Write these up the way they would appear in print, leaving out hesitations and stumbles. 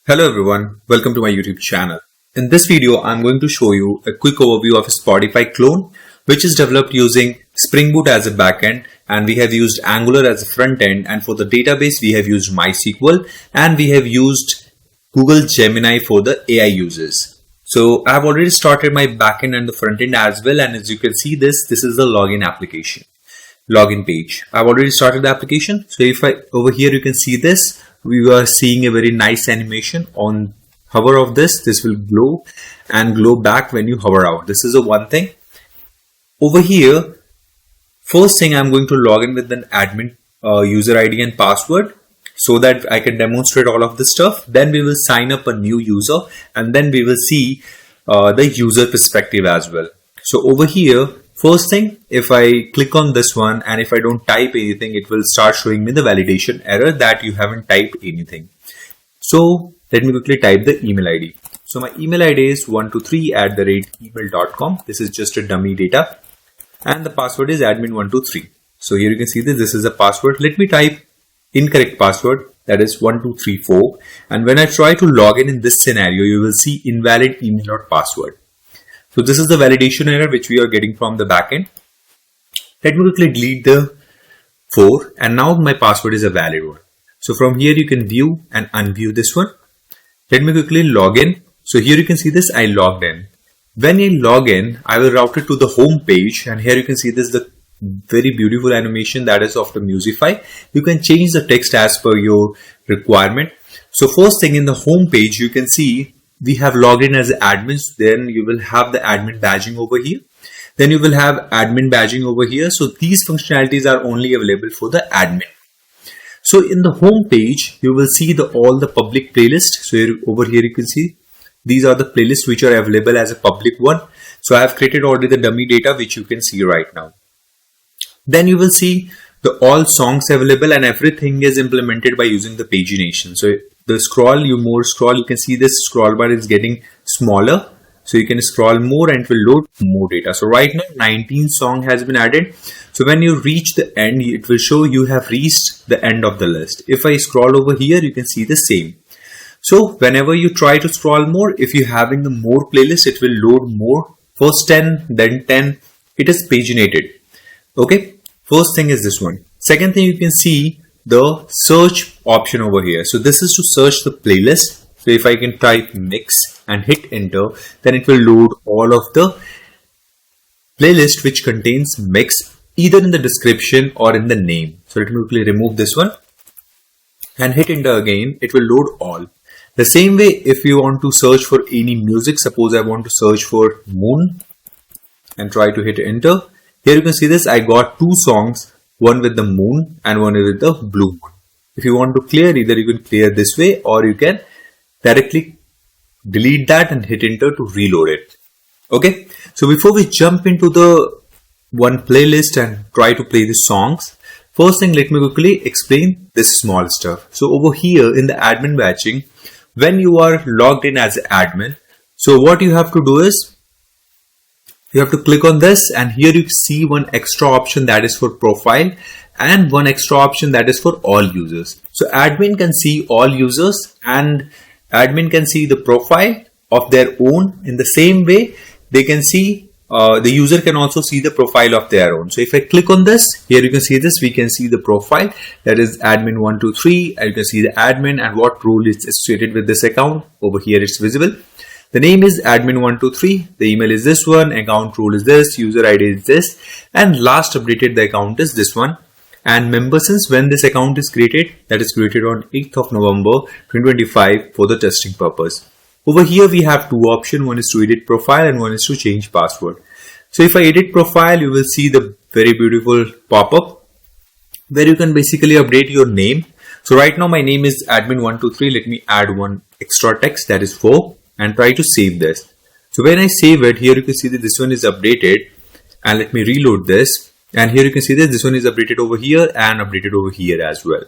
Hello everyone, welcome to my YouTube channel. In this video, I'm going to show you a quick overview of a Spotify clone, which is developed using Spring Boot as a backend, and we have used Angular as a front end, and for the database, we have used MySQL, and we have used Google Gemini for the AI users. So I've already started my backend and the front end as well, and as you can see this is the login page. I've already started the application. So if over here you can see this, we are seeing a very nice animation. On hover of this will glow and glow back when you hover out. This is a one thing. Over here, first thing, I'm going to log in with an admin user ID and password so that I can demonstrate all of this stuff. Then we will sign up a new user, and then we will see the user perspective as well. So over here, first thing, if I click on this one and if I don't type anything, it will start showing me the validation error that you haven't typed anything. So let me quickly type the email ID. So my email ID is 123@email.com. This is just a dummy data, and the password is admin123. So here you can see this is a password. Let me type incorrect password, that is 1234. And when I try to log in this scenario, you will see invalid email or password. So this is the validation error which we are getting from the backend. Let me quickly delete the 4, and now my password is a valid one. So from here you can view and unview this one. Let me quickly log in. So here you can see this, I logged in. When I log in, I will route it to the home page, and here you can see this the very beautiful animation that is of the Musicify. You can change the text as per your requirement. So first thing, in the home page you can see we have logged in as admins. Then you will have the admin badging over here. Then you will have admin badging over here. So these functionalities are only available for the admin. So in the home page, you will see all the public playlists. So over here you can see these are the playlists which are available as a public one. So I have created already the dummy data which you can see right now. Then you will see the all songs available, and everything is implemented by using the pagination. So the more scroll, you can see this scroll bar is getting smaller. So you can scroll more and it will load more data. So right now 19 song has been added. So when you reach the end, it will show you have reached the end of the list. If I scroll over here, you can see the same. So whenever you try to scroll more, if you having the more playlist, it will load more. First 10, then 10. It is paginated. Okay. First thing is this one. Second thing, you can see the search option over here. So this is to search the playlist. So if I can type mix and hit enter, then it will load all of the playlist which contains mix either in the description or in the name. So let me quickly remove this one and hit enter again. It will load all. The same way, if you want to search for any music, suppose I want to search for Moon and try to hit enter. Here you can see this, I got 2 songs, one with the moon and one with the blue moon. If you want to clear, either you can clear this way or you can directly delete that and hit enter to reload it. Okay, so before we jump into the one playlist and try to play the songs, first thing, let me quickly explain this small stuff. So over here in the admin batching, when you are logged in as an admin, so what you have to do is, you have to click on this, and here you see one extra option that is for profile and one extra option that is for all users. So admin can see all users and admin can see the profile of their own. In the same way, they can see, the user can also see the profile of their own. So if I click on this, here you can see this, we can see the profile that is admin123, and you can see the admin and what role is associated with this account. Over here it's visible. The name is admin123, the email is this one, account role is this, user ID is this, and last updated the account is this one. And member since when this account is created, that is created on 8th of November 2025 for the testing purpose. Over here we have 2 options, one is to edit profile and one is to change password. So if I edit profile, you will see the very beautiful pop-up where you can basically update your name. So right now my name is admin123, let me add one extra text, that is 4. And try to save this. So when I save it, here you can see that this one is updated, and let me reload this, and here you can see that this one is updated over here and updated over here as well.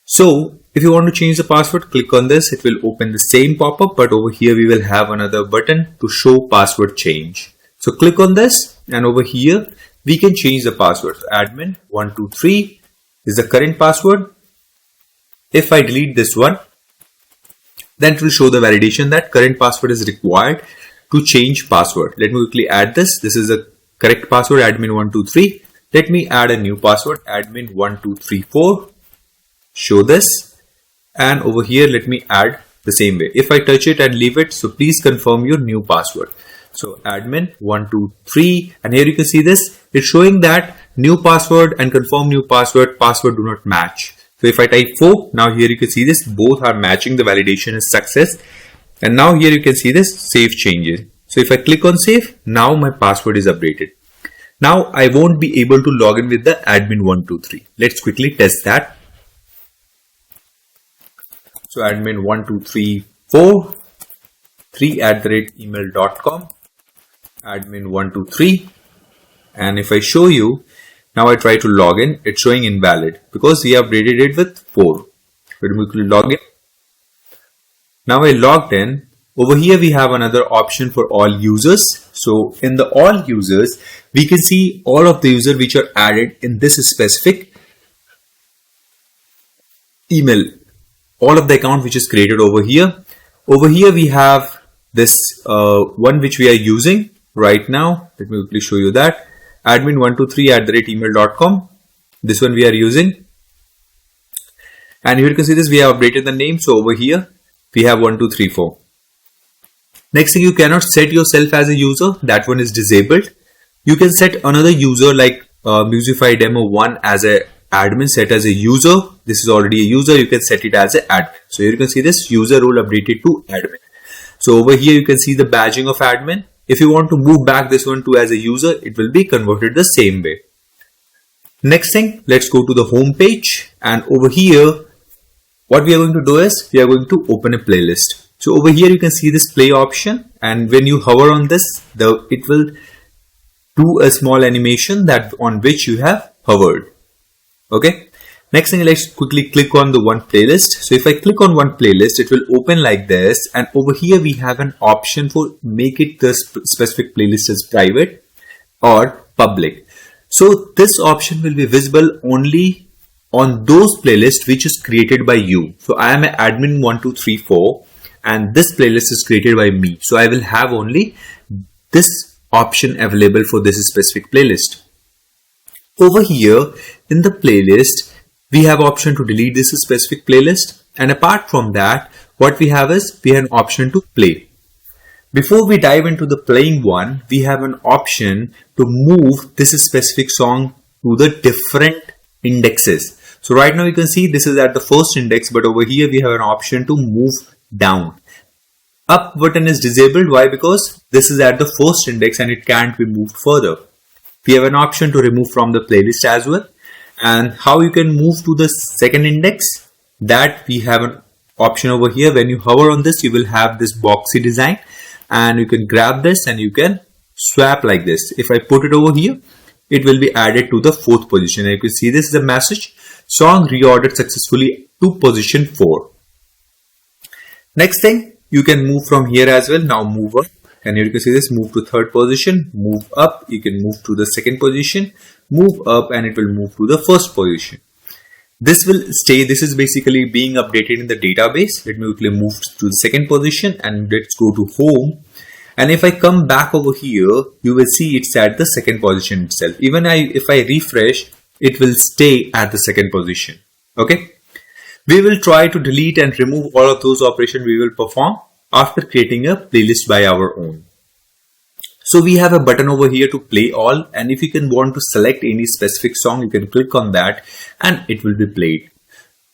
So if you want to change the password, click on this, it will open the same pop-up, but over here we will have another button to show password change. So click on this, and over here we can change the password. So admin123 is the current password. If I delete this one, Then it will show the validation that current password is required to change password. Let me quickly add this. This is a correct password, admin123. Let me add a new password, admin1234. Show this. And over here, let me add the same way. If I touch it and leave it, so please confirm your new password. So admin123, and here you can see this. It's showing that new password and confirm new password do not match. So if I type 4, now here you can see this, both are matching, the validation is success. And now here you can see this, save changes. So if I click on save, now my password is updated. Now I won't be able to log in with the admin123. Let's quickly test that. So admin1234, 3@email.com, admin123. And if I show you, now I try to log in, it's showing invalid because we updated it with 4. Let me quickly log in. Now I logged in. Over here we have another option for all users. So in the all users, we can see all of the users which are added in this specific email. All of the account which is created over here. Over here we have this one which we are using right now. Let me quickly show you that. admin123@email.com. This one we are using. And here you can see this, we have updated the name. So over here we have 1234. Next thing, you cannot set yourself as a user. That one is disabled. You can set another user like Musicify demo 1 as a admin, set as a user. This is already a user. You can set it as an admin. So here you can see this user role updated to admin. So over here you can see the badging of admin. If you want to move back this one to as a user, it will be converted the same way. Next thing, let's go to the home page, and over here what we are going to do is we are going to open a playlist. So over here you can see this play option, and when you hover on this, it will do a small animation that on which you have hovered. Okay. Next thing, let's quickly click on the one playlist. So if I click on one playlist, it will open like this, and over here we have an option for make it the specific playlist as private or public. So this option will be visible only on those playlists which is created by you. So I am an admin1234 and this playlist is created by me. So I will have only this option available for this specific playlist. Over here in the playlist, we have option to delete this specific playlist, and apart from that, what we have is we have an option to play. Before we dive into the playing one, we have an option to move this specific song to the different indexes. So right now you can see this is at the first index, but over here we have an option to move down. Up button is disabled. Why? Because this is at the first index and it can't be moved further. We have an option to remove from the playlist as well. And how you can move to the second index, that we have an option over here. When you hover on this, you will have this boxy design and you can grab this and you can swap like this. If I put it over here, it will be added to the 4th position. And you can see this is a message, song reordered successfully to position 4. Next thing, you can move from here as well. Now move up, and here you can see this, move to 3rd position, move up, you can move to the 2nd position, move up, and it will move to the 1st position. This will stay. This is basically being updated in the database. Let me quickly move to the 2nd position and let's go to home. And if I come back over here, you will see it's at the 2nd position itself. Even if I refresh, it will stay at the 2nd position. Okay. We will try to delete and remove all of those operations we will perform after creating a playlist by our own. So we have a button over here to play all, and if you can want to select any specific song, you can click on that and it will be played.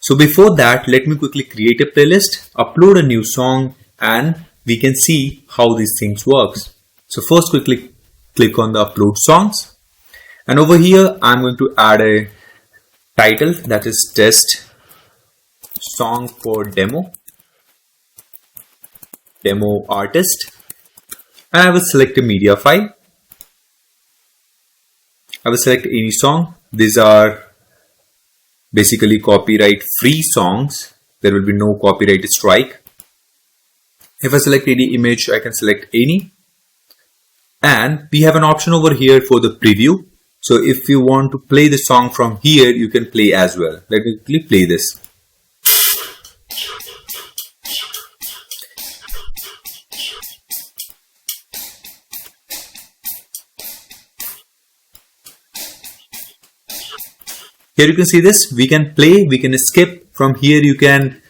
So before that, let me quickly create a playlist, upload a new song, and we can see how these things works. So first quickly click on the upload songs, and over here I'm going to add a title that is test song for demo artist, and I will select a media file. I will select any song. These are basically copyright free songs. There will be no copyright strike. If I select any image, I can select any, and we have an option over here for the preview. So if you want to play the song from here, you can play as well. Let me quickly play this. Here you can see this, we can play, we can skip. From here you can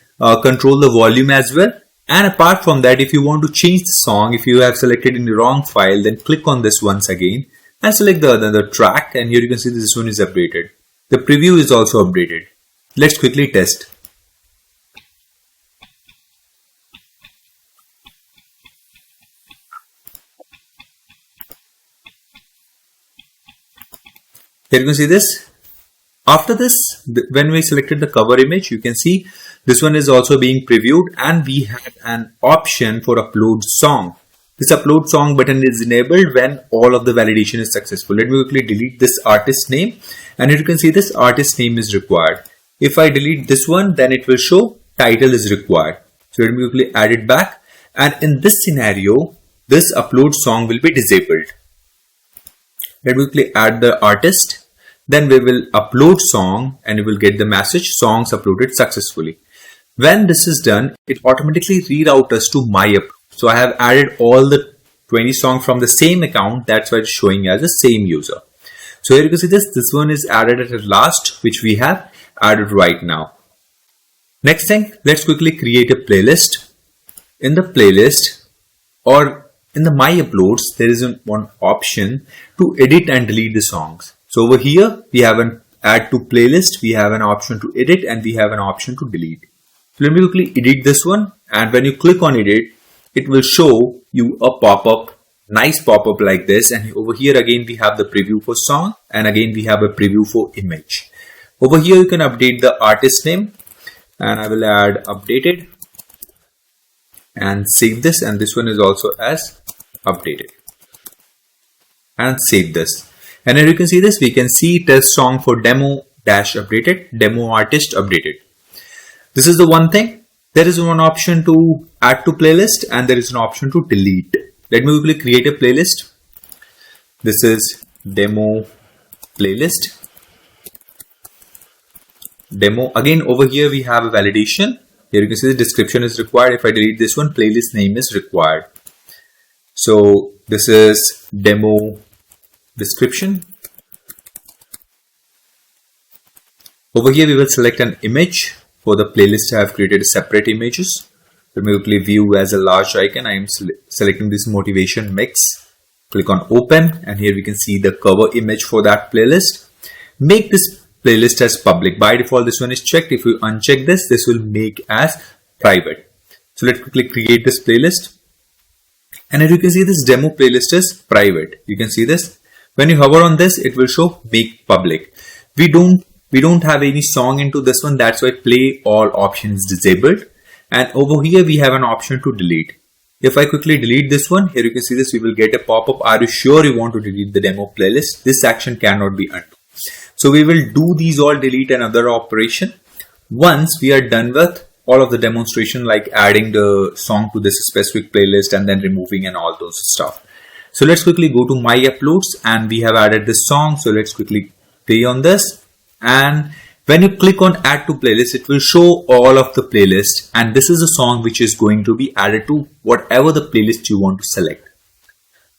control the volume as well. And apart from that, if you want to change the song, if you have selected in the wrong file, then click on this once again and select the another track, and here you can see this one is updated. The preview is also updated. Let's quickly test. Here you can see this. After this, when we selected the cover image, you can see this one is also being previewed, and we have an option for upload song. This upload song button is enabled when all of the validation is successful. Let me quickly delete this artist name, and here you can see this artist name is required. If I delete this one, then it will show title is required. So let me quickly add it back, and in this scenario, this upload song will be disabled. Let me quickly add the artist. Then we will upload song and you will get the message songs uploaded successfully. When this is done, it automatically reroutes us to my upload. So I have added all the 20 songs from the same account. That's why it's showing as the same user. So here you can see this one is added at the last, which we have added right now. Next thing, let's quickly create a playlist. In the playlist or in the my uploads, there is one option to edit and delete the songs. So over here, we have an add to playlist, we have an option to edit, and we have an option to delete. So let me quickly edit this one, and when you click on edit, it will show you a pop-up, nice pop-up like this. And over here again, we have the preview for song, and again we have a preview for image. Over here, you can update the artist name, and I will add updated and save this, and this one is also as updated, and save this. And here you can see this, we can see test song for demo dash updated, demo artist updated. This is the one thing. There is one option to add to playlist, and there is an option to delete. Let me quickly create a playlist. This is demo playlist. Demo. Again, over here we have a validation. Here you can see the description is required. If I delete this one, playlist name is required. So this is demo description. Over here we will select an image. For the playlist I have created separate images. Let me quickly view as a large icon. I am selecting this motivation mix. Click on open, and here we can see the cover image for that playlist. Make this playlist as public. By default this one is checked. If you uncheck this, this will make as private. So let's quickly create this playlist. And as you can see, this demo playlist is private. You can see this. When you hover on this, it will show make public. We don't have any song into this one. That's why play all option is disabled. And over here we have an option to delete. If I quickly delete this one, here you can see this, we will get a pop-up. Are you sure you want to delete the demo playlist? This action cannot be undo. So we will do these all delete and other operation once we are done with all of the demonstration, like adding the song to this specific playlist and then removing and all those stuff. So let's quickly go to my uploads, and we have added this song. So let's quickly play on this. And when you click on add to playlist, it will show all of the playlist, and this is a song which is going to be added to whatever the playlist you want to select.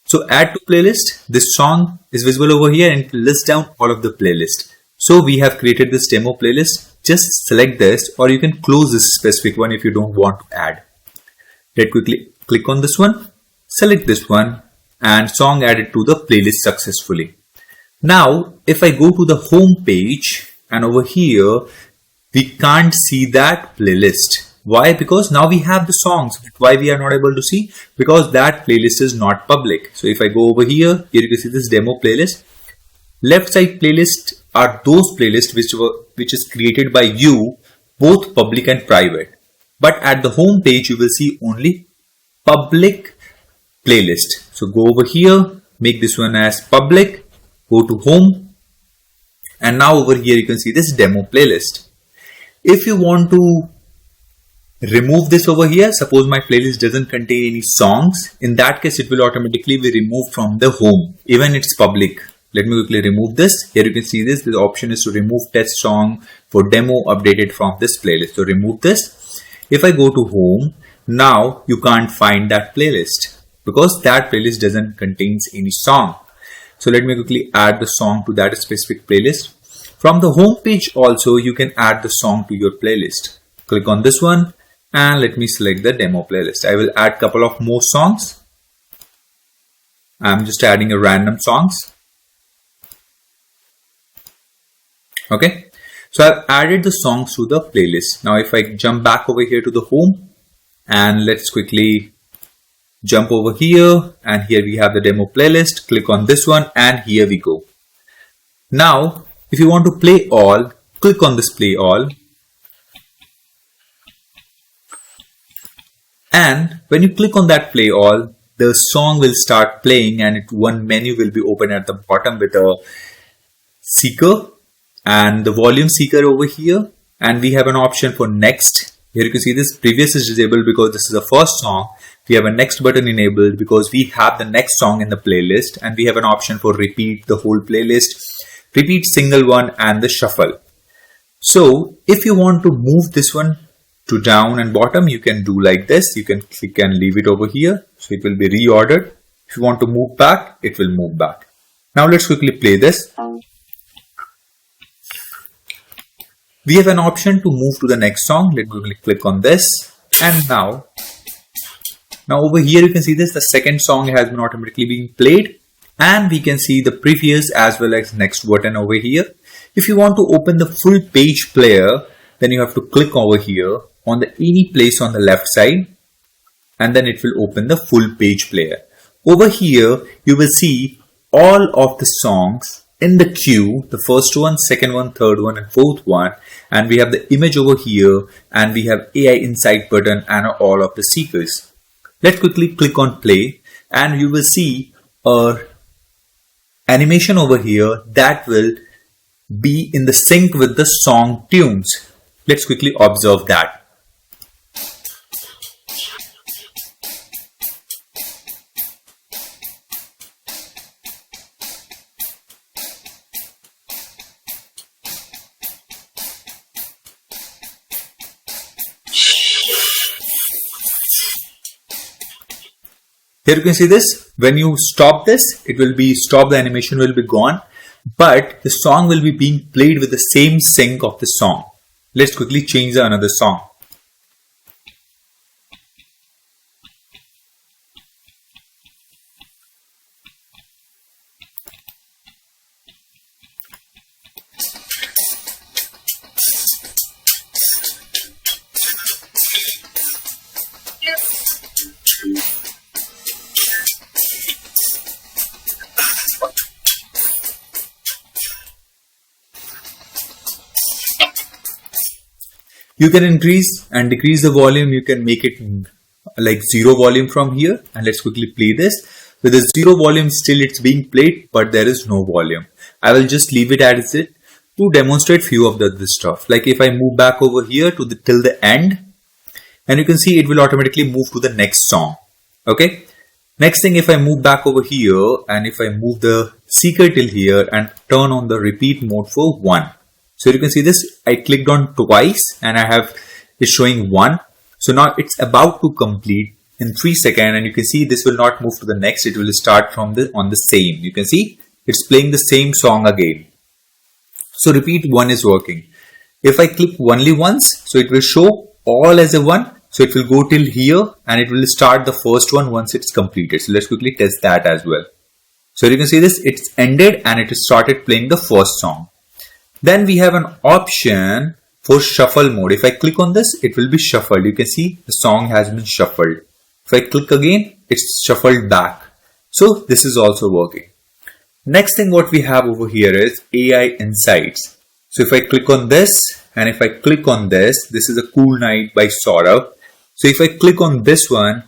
So add to playlist, this song is visible over here and it will list down all of the playlist. So we have created this demo playlist. Just select this, or you can close this specific one if you don't want to add. Let's quickly click on this one, select this one, and song added to the playlist successfully. Now, if I go to the home page, and over here, we can't see that playlist. Why? Because now we have the songs. Why we are not able to see? Because that playlist is not public. So if I go over here you can see this demo playlist. Left side playlist are those playlists which is created by you, both public and private. But at the home page, you will see only public playlist. So go over here, make this one as public, go to home, and now over here you can see this demo playlist. If you want to remove this over here, suppose my playlist doesn't contain any songs, in that case it will automatically be removed from the home, even it's public. Let me quickly remove this. Here you can see this, the option is to remove test song for demo updated from this playlist. So remove this. If I go to home, now you can't find that playlist because that playlist doesn't contain any song. So let me quickly add the song to that specific playlist. From the home page also, you can add the song to your playlist. Click on this one and let me select the demo playlist. I will add a couple of more songs. I'm just adding a random songs. Okay. So I've added the songs to the playlist. Now if I jump back over here to the home and let's quickly jump over here, and here we have the demo playlist. Click on this one and here we go. Now if you want to play all, click on this play all. And when you click on that play all, the song will start playing and one menu will be open at the bottom with a seeker and the volume seeker over here. And we have an option for next. Here you can see this previous is disabled because this is the first song. We have a next button enabled because we have the next song in the playlist, and we have an option for repeat the whole playlist, repeat single one, and the shuffle. So if you want to move this one to down and bottom, you can do like this. You can click and leave it over here. So it will be reordered. If you want to move back, it will move back. Now let's quickly play this. We have an option to move to the next song. Let me click on this. And now over here you can see this. The second song has been automatically being played. And we can see the previous as well as next button over here. If you want to open the full page player, then you have to click over here on the any place on the left side, and then it will open the full page player. Over here, you will see all of the songs in the queue, the first one, second one, third one, and fourth one. And we have the image over here, and we have AI Insight button and all of the seekers. Let's quickly click on play, and you will see a animation over here that will be in the sync with the song tunes. Let's quickly observe that. Here you can see this. When you stop this, it will be stop, the animation will be gone, but the song will be being played with the same sync of the song. Let's quickly change another song. You can increase and decrease the volume. You can make it like 0 volume from here. And let's quickly play this. With the 0 volume, still it's being played, but there is no volume. I will just leave it as it to demonstrate few of this stuff. Like if I move back over here to till the end, and you can see it will automatically move to the next song. Okay. Next thing, if I move back over here and if I move the seeker till here and turn on the repeat mode for 1. So you can see this, I clicked on twice and I have it showing 1. So now it's about to complete in 3 seconds, and you can see this will not move to the next. It will start from on the same. You can see it's playing the same song again. So repeat 1 is working. If I click only once, so it will show all as a 1. So it will go till here and it will start the first one once it's completed. So let's quickly test that as well. So you can see this, it's ended and it started playing the first song. Then we have an option for shuffle mode. If I click on this, it will be shuffled. You can see the song has been shuffled. If I click again, it's shuffled back. So this is also working. Next thing what we have over here is AI Insights. So if I click on this and if I click on this, this is a Cool Night by Saurabh. So if I click on this one,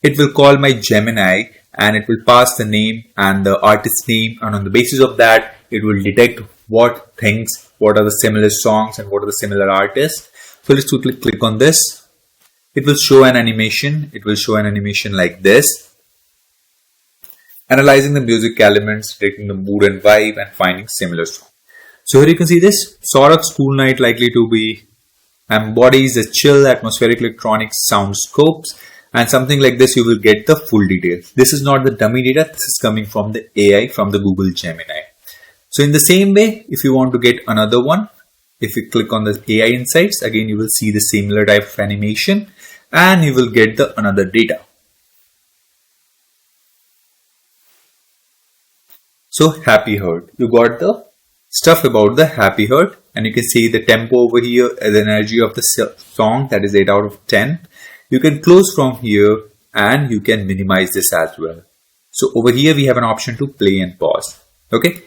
it will call my Gemini and it will pass the name and the artist name, and on the basis of that, it will detect what are the similar songs and what are the similar artists. So let's quickly click on this. It will show an animation. It will show an animation like this. Analyzing the music elements, taking the mood and vibe and finding similar songs. So here you can see this. Saurabh's Cool Night likely to be embodies a chill atmospheric electronic soundscapes, and something like this you will get the full details. This is not the dummy data. This is coming from the AI from the Google Gemini. So in the same way, if you want to get another one, if you click on the AI Insights, again you will see the similar type of animation and you will get the another data. So happy heart, you got the stuff about the happy heart, and you can see the tempo over here, the energy of the song, that is 8 out of 10. You can close from here and you can minimize this as well. So over here we have an option to play and pause. Okay.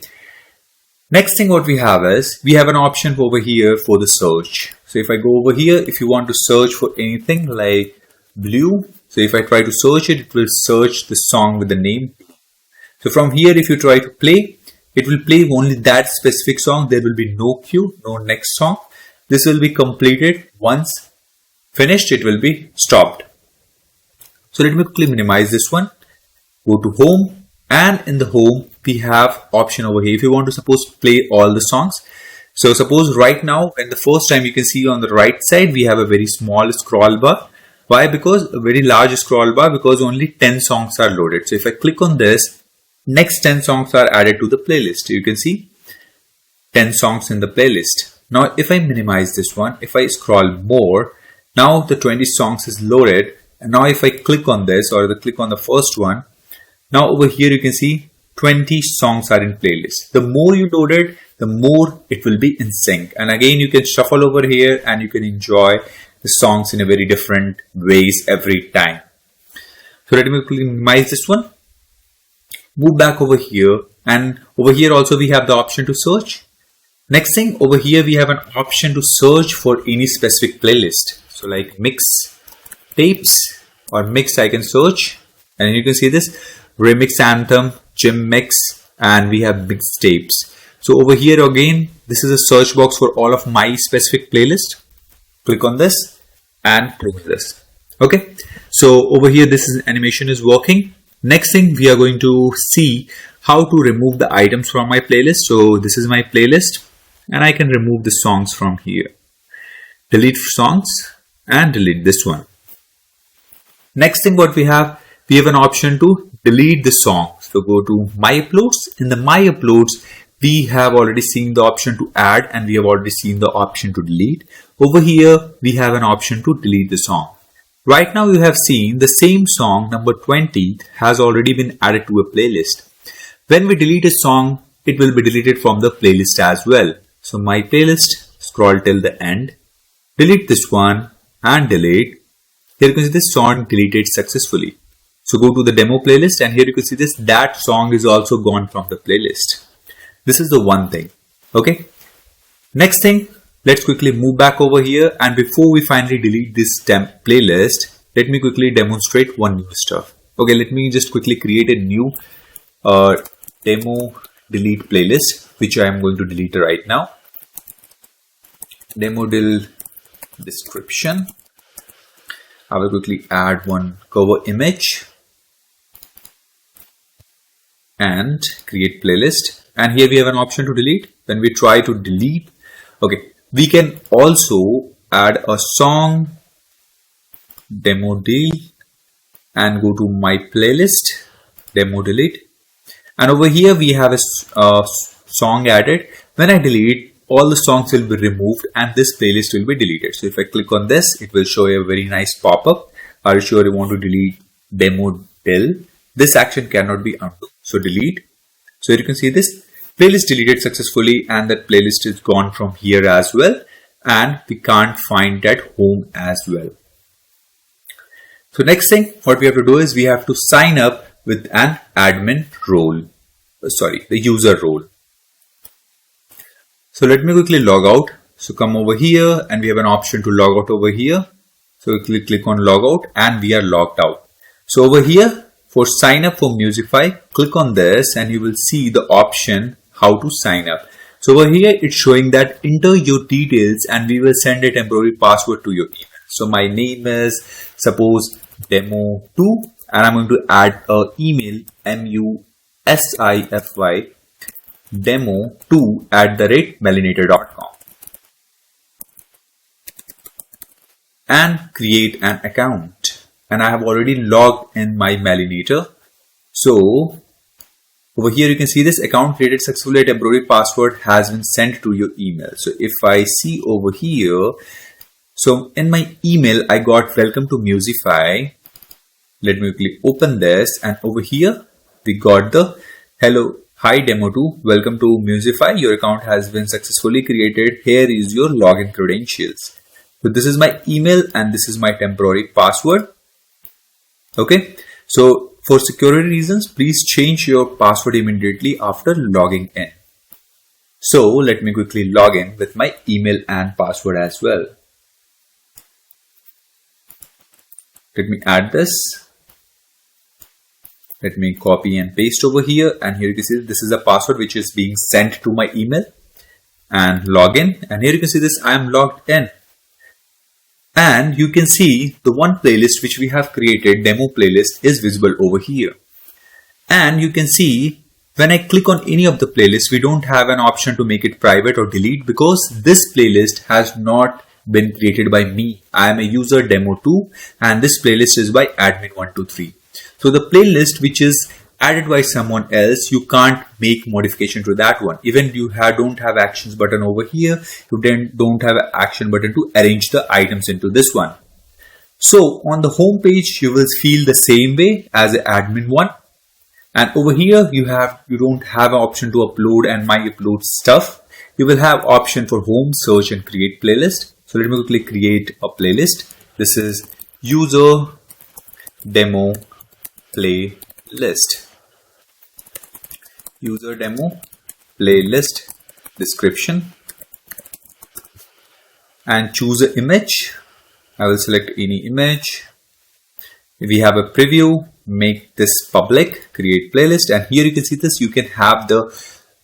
Next thing what we have is, we have an option over here for the search. So if I go over here, if you want to search for anything like blue, so if I try to search it, it will search the song with the name. So from here, if you try to play, it will play only that specific song. There will be no queue, no next song. This will be completed. Once finished, it will be stopped. So let me quickly minimize this one. Go to home, and in the home, we have option over here. If you want to suppose play all the songs. So suppose right now, in the first time, you can see on the right side, we have a very small scroll bar. Why? Because a very large scroll bar, because only 10 songs are loaded. So if I click on this, next 10 songs are added to the playlist. You can see 10 songs in the playlist. Now, if I minimize this one, if I scroll more, now the 20 songs is loaded. And now if I click on this or click on the first one, now over here you can see 20 songs are in playlist. The more you load it, the more it will be in sync. And again, you can shuffle over here and you can enjoy the songs in a very different ways every time. So let me quickly minimize this one. Move back over here, and over here also we have the option to search. Next thing, over here we have an option to search for any specific playlist. So like mix tapes or mix, I can search, and you can see this remix anthem, gym mix, and we have mix tapes. So over here again, this is a search box for all of my specific playlist. Click on this and close this. Okay, so over here this animation is working. Next thing, we are going to see how to remove the items from my playlist. So this is my playlist and I can remove the songs from here. Delete songs and delete this one. Next thing what we have an option to delete the song. So go to My Uploads. In the My Uploads, we have already seen the option to add and we have already seen the option to delete. Over here, we have an option to delete the song. Right now you have seen the same song number 20 has already been added to a playlist. When we delete a song, it will be deleted from the playlist as well. So my playlist, scroll till the end, delete this one and delete. Here you can see this song deleted successfully. So go to the demo playlist and here you can see this, that song is also gone from the playlist. This is the one thing. Okay. Next thing, let's quickly move back over here, and before we finally delete this playlist, let me quickly demonstrate one new stuff. Okay, let me just quickly create a new demo delete playlist, which I am going to delete right now. Demo del description. I will quickly add one cover image and create playlist. And here we have an option to delete. When we try to delete, okay, we can also add a song, demo delete, and go to my playlist, demo delete. And over here we have a song added. When I delete, all the songs will be removed and this playlist will be deleted. So if I click on this, it will show a very nice pop-up. Are you sure you want to delete demo del? This action cannot be undo. So delete. So you can see this playlist deleted successfully and that playlist is gone from here as well. And we can't find that home as well. So next thing, what we have to do is we have to sign up with an admin role. The user role. So let me quickly log out. So come over here and we have an option to log out over here. So we click on log out and we are logged out. So over here for sign up for Musicify, click on this and you will see the option how to sign up. So over here it's showing that enter your details and we will send a temporary password to your email. So my name is suppose demo2 and I'm going to add a email musify demo2@melinator.com and create an account. And I have already logged in my Melinator. So Over here you can see this account created successfully, a temporary password has been sent to your email. So if I see over here, so in my email I got welcome to Musicify. Let me quickly open this, and over here we got the hello, hi demo 2, welcome to Musicify, your account has been successfully created, here is your login credentials. So this is my email and this is my temporary password. Okay, so for security reasons, please change your password immediately after logging in. So let me quickly log in with my email and password as well. Let me add this. Let me copy and paste over here, and here you can see this is a password which is being sent to my email, and log in, and here you can see this I am logged in. And you can see the one playlist which we have created, demo playlist, is visible over here. And you can see when I click on any of the playlists, we don't have an option to make it private or delete because this playlist has not been created by me. I am a user demo 2 and this playlist is by admin123. So the playlist which is added by someone else, you can't make modification to that one. Even you don't have actions button over here, you then don't have an action button to arrange the items into this one. So on the home page you will feel the same way as admin one, and over here you don't have an option to upload and my upload stuff. You will have option for home, search and create playlist. So let me quickly create a playlist. This is user demo playlist. User demo playlist description, and choose an image. I will select any image. We have a preview, make this public, create playlist, and here you can see this. You can have the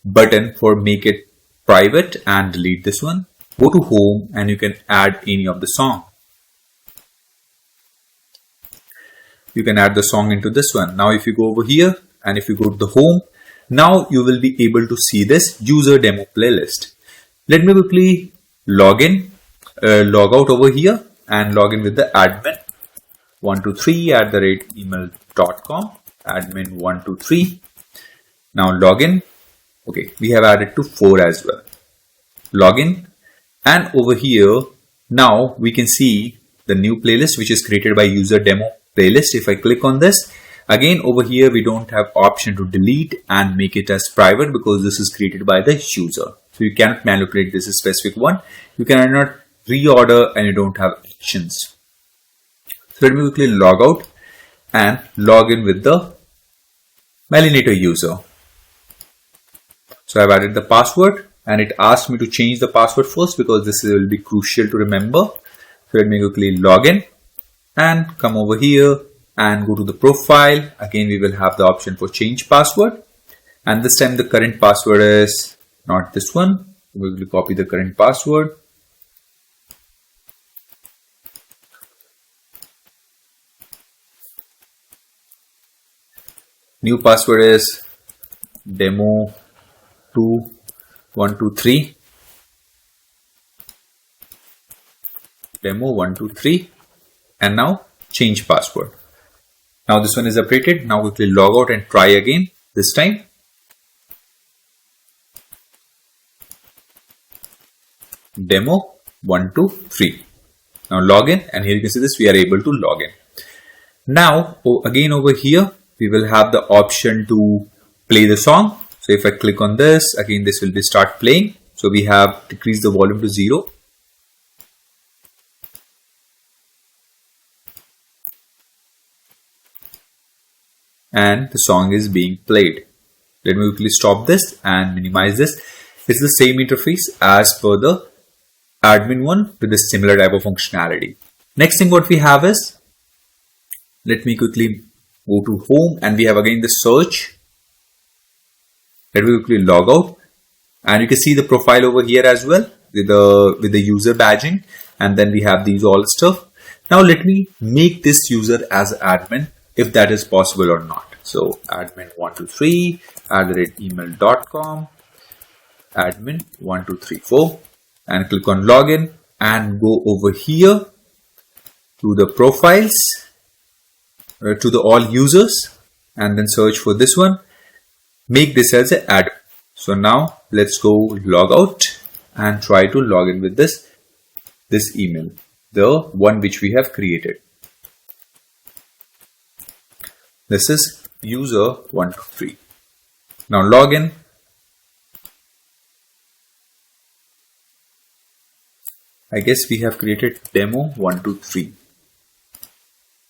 button for make it private and delete this one. Go to home and you can add any of the song. You can add the song into this one. Now if you go over here and if you go to the home, now you will be able to see this user demo playlist. Let me quickly log in, log out over here and log in with the admin123@email.com, admin123. Now log in. Okay, we have added to 4 as well. Log in, and over here now we can see the new playlist which is created by user demo playlist. If I click on this, again over here we don't have option to delete and make it as private because this is created by the user. So you cannot manipulate this specific one. You cannot reorder and you don't have actions. So let me quickly log out and log in with the Melinator user. So I've added the password and it asked me to change the password first because this will be crucial to remember. So let me quickly log in and come over here and go to the profile. Again we will have the option for change password, and this time the current password is not this one. We will copy the current password. New password is demo2123. Demo123, and now change password. Now this one is updated. Now quickly log out and try again. This time demo123. Now log in, and here you can see this, we are able to log in. Now again over here we will have the option to play the song. So if I click on this, again this will be start playing. So we have decreased the volume to 0. And the song is being played. Let me quickly stop this and minimize this. It's the same interface as per the admin one with a similar type of functionality. Next thing what we have is, let me quickly go to home and we have again the search. Let me quickly log out, and you can see the profile over here as well with the user badging, and then we have these all stuff. Now let me make this user as admin if that is possible or not. So admin123@email.com, admin1234, and click on login and go over here to the profiles, to the all users, and then search for this one. make this as an admin. So now let's go log out and try to log in with this email, the one which we have created. This is user123. Now log in. I guess we have created demo123.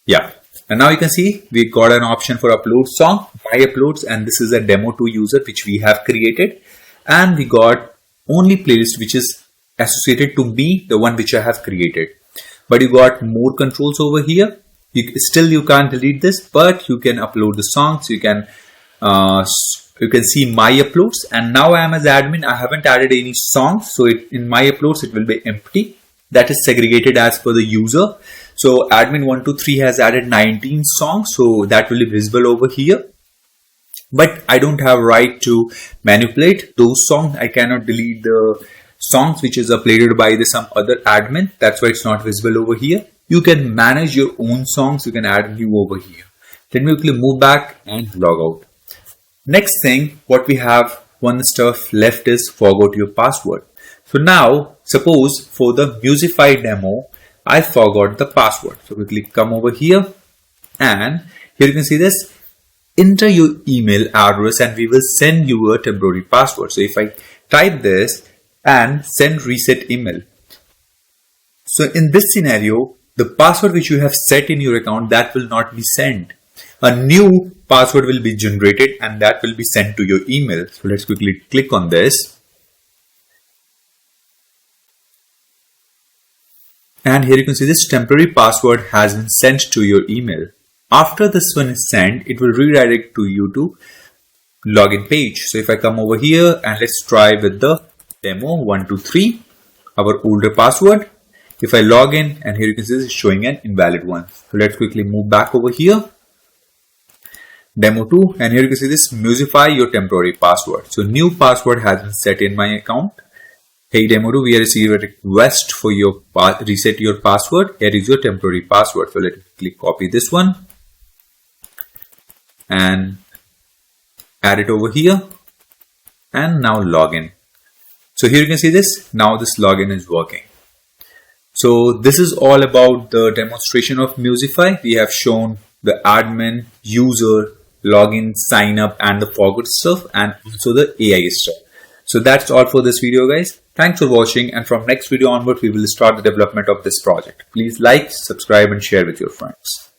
Yeah. And now you can see we got an option for upload song, my uploads, and this is a demo2 user which we have created. And we got only playlist which is associated to me, the one which I have created. But you got more controls over here. You can't delete this, but you can upload the songs. You can see my uploads. And now I am as admin. I haven't added any songs, so in my uploads it will be empty. That is segregated as per the user. So admin123 has added 19 songs, so that will be visible over here. But I don't have right to manipulate those songs. I cannot delete the songs which is uploaded by some other admin. That's why it's not visible over here. You can manage your own songs. You can add new over here. Let me quickly move back and log out. Next thing, what we have, one stuff left is forgot your password. So now, suppose for the Musicify demo, I forgot the password. So quickly come over here, and here you can see this. Enter your email address and we will send you a temporary password. So if I type this and send reset email. So in this scenario, the password which you have set in your account, that will not be sent. A new password will be generated and that will be sent to your email. So let's quickly click on this. And here you can see this temporary password has been sent to your email. After this one is sent, it will redirect to you to login page. So if I come over here and let's try with the demo123, our older password. If I log in, and here you can see this is showing an invalid one. So let's quickly move back over here. Demo2, and here you can see this Musicify your temporary password. So new password has been set in my account. Hey Demo2, we have received a request for your reset your password. Here is your temporary password. So let me click copy this one and add it over here, and now log in. So here you can see this. Now this login is working. So this is all about the demonstration of Musicify. We have shown the admin, user, login, sign up, and the forgot stuff, and also the AI stuff. So that's all for this video, guys. Thanks for watching, and from next video onward we will start the development of this project. Please like, subscribe and share with your friends.